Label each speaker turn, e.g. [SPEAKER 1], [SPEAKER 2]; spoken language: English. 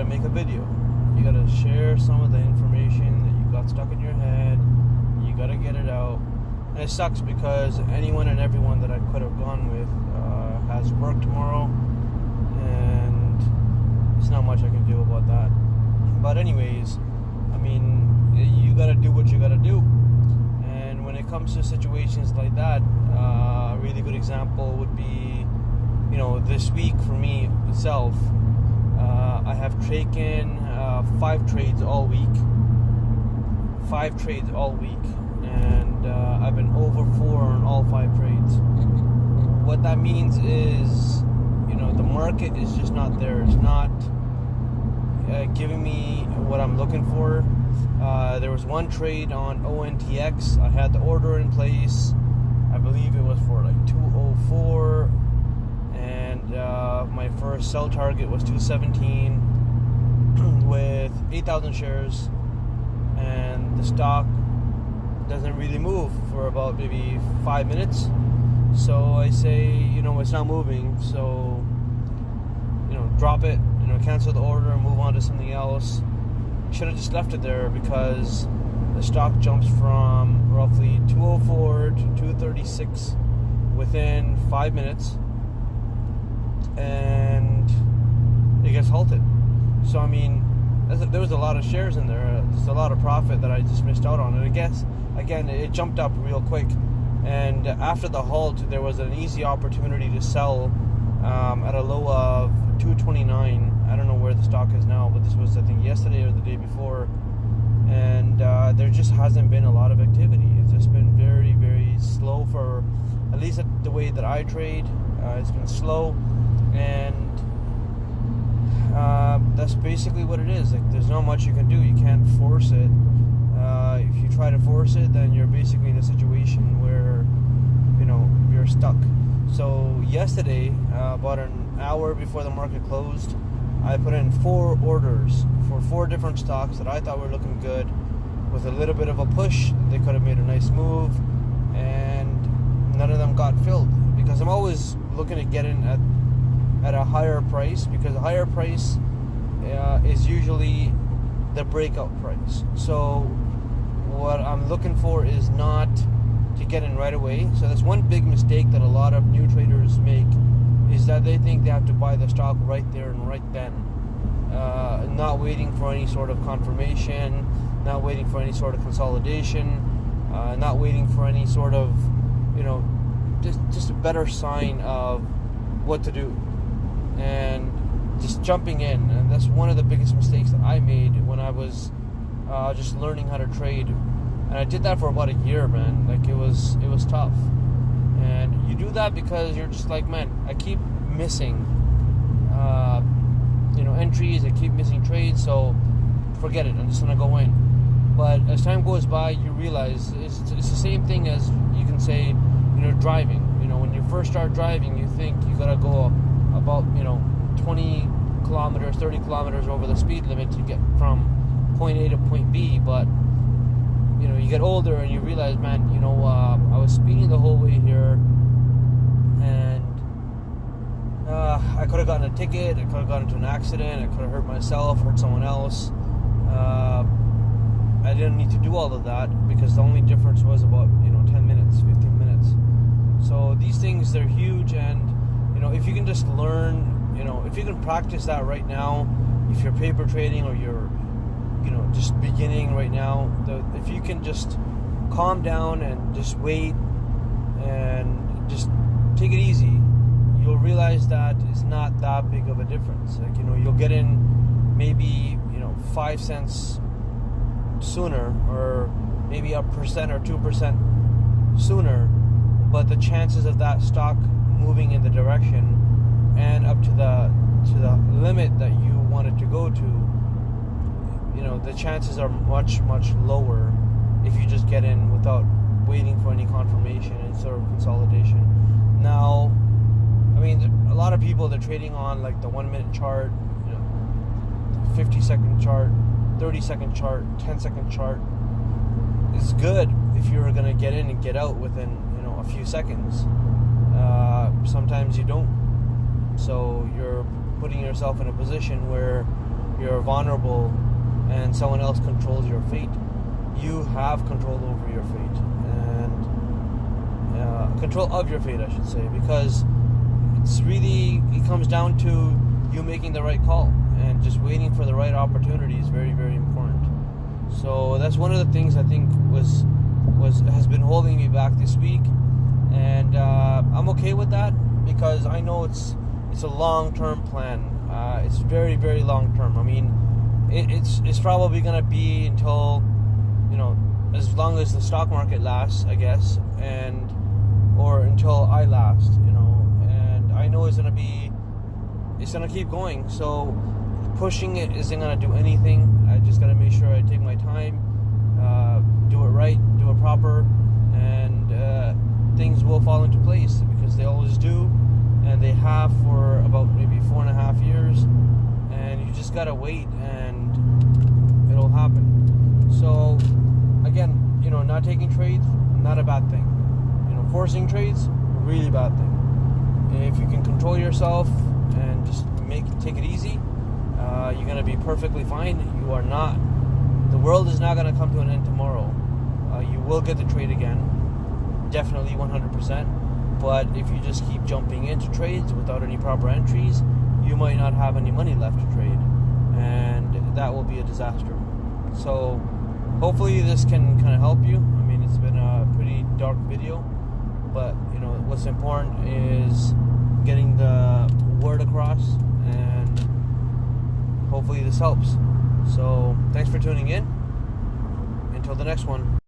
[SPEAKER 1] gotta make a video. You gotta share some of the information that you got stuck in your head. You gotta get it out. And it sucks because anyone and everyone that I could have gone with has work tomorrow, and there's not much I can do about that. But anyways, I mean, you gotta do what you gotta do. And when it comes to situations like that, a really good example would be, this week for me itself, I have taken 5 trades all week. 5 trades all week, and I've been over 4 on all 5 trades. What that means is, the market is just not there. It's not giving me what I'm looking for. There was one trade on ONTX. I had the order in place. I believe it was for like 204, and my first sell target was 217 with 8,000 shares, and the stock doesn't really move for about maybe 5 minutes. So I say, it's not moving, so drop it, cancel the order and move on to something else. Should have just left it there, because the stock jumps from roughly 204 to 236 within 5 minutes, and it gets halted. So I mean, there was a lot of shares in there. There's a lot of profit that I just missed out on. And I guess, again, it jumped up real quick. And after the halt, there was an easy opportunity to sell at a low of 229. I don't know where the stock is now, but this was, I think, yesterday or the day before. And there just hasn't been a lot of activity. It's just been very, very slow for, at least the way that I trade. It's been slow. And that's basically what it is. Like, there's not much you can do. You can't force it. If you try to force it, then you're basically in a situation where you're stuck. So yesterday, about an hour before the market closed, I put in 4 orders for 4 different stocks that I thought were looking good. With a little bit of a push, they could have made a nice move, and none of them got filled, because I'm always looking to get in at a higher price, because a higher price is usually the breakout price. So what I'm looking for is not to get in right away. So that's one big mistake that a lot of new traders make, is that they think they have to buy the stock right there and right then, not waiting for any sort of confirmation, not waiting for any sort of consolidation, not waiting for any sort of just a better sign of what to do, and just jumping in. And that's one of the biggest mistakes that I made when I was just learning how to trade. And I did that for about a year, man. Like, it was tough. And you do that because you're just like, man, I keep missing entries, I keep missing trades, so forget it, I'm just gonna go in. But as time goes by, you realize it's the same thing as, you can say, driving. When you first start driving, you think you gotta go about 20 kilometers, 30 kilometers over the speed limit to get from point A to point B. But you get older and you realize, man, I was speeding the whole way here, and I could have gotten a ticket, I could have gotten into an accident, I could have hurt myself, hurt someone else. I didn't need to do all of that, because the only difference was about 10 minutes, 15 minutes. So these things, they're huge. And if you can just learn, if you can practice that right now, if you're paper trading or you're just beginning right now, if you can just calm down and just wait and just take it easy, you'll realize that it's not that big of a difference. Like, you'll get in maybe 5 cents sooner, or maybe 1% or 2% sooner, but the chances of that stock moving in the direction and up to the limit that you want it to go to, the chances are much, much lower if you just get in without waiting for any confirmation and sort of consolidation. Now, I mean, a lot of people, they're trading on like the 1 minute chart, 50-second chart, 30-second chart, 10-second chart. It's good if you're going to get in and get out within a few seconds. Sometimes you don't, so you're putting yourself in a position where you're vulnerable and someone else controls your fate. You have control over your fate, and control of your fate, I should say, because it comes down to you making the right call, and just waiting for the right opportunity is very, very important. So that's one of the things I think has been holding me back this week, and I'm okay with that because I know it's a long-term plan. It's very, very long-term. I mean, it's probably going to be until, as long as the stock market lasts, I guess, or until I last, and I know it's going to keep going. So pushing it isn't going to do anything. I just got to make sure I take my time, do it right, do it proper, and things will fall into place, because they always do, and they have for about maybe 4.5 years, and you just got to wait and it'll happen. So again, not taking trades, not a bad thing. Forcing trades, really bad thing. If you can control yourself and just take it easy, you're going to be perfectly fine. The world is not going to come to an end tomorrow. You will get the trade again, definitely 100%. But if you just keep jumping into trades without any proper entries, you might not have any money left to trade, and that will be a disaster. So hopefully this can kind of help you. I mean, it's been a pretty dark video, but what's important is getting the word across, and hopefully this helps. So thanks for tuning in. Until the next one.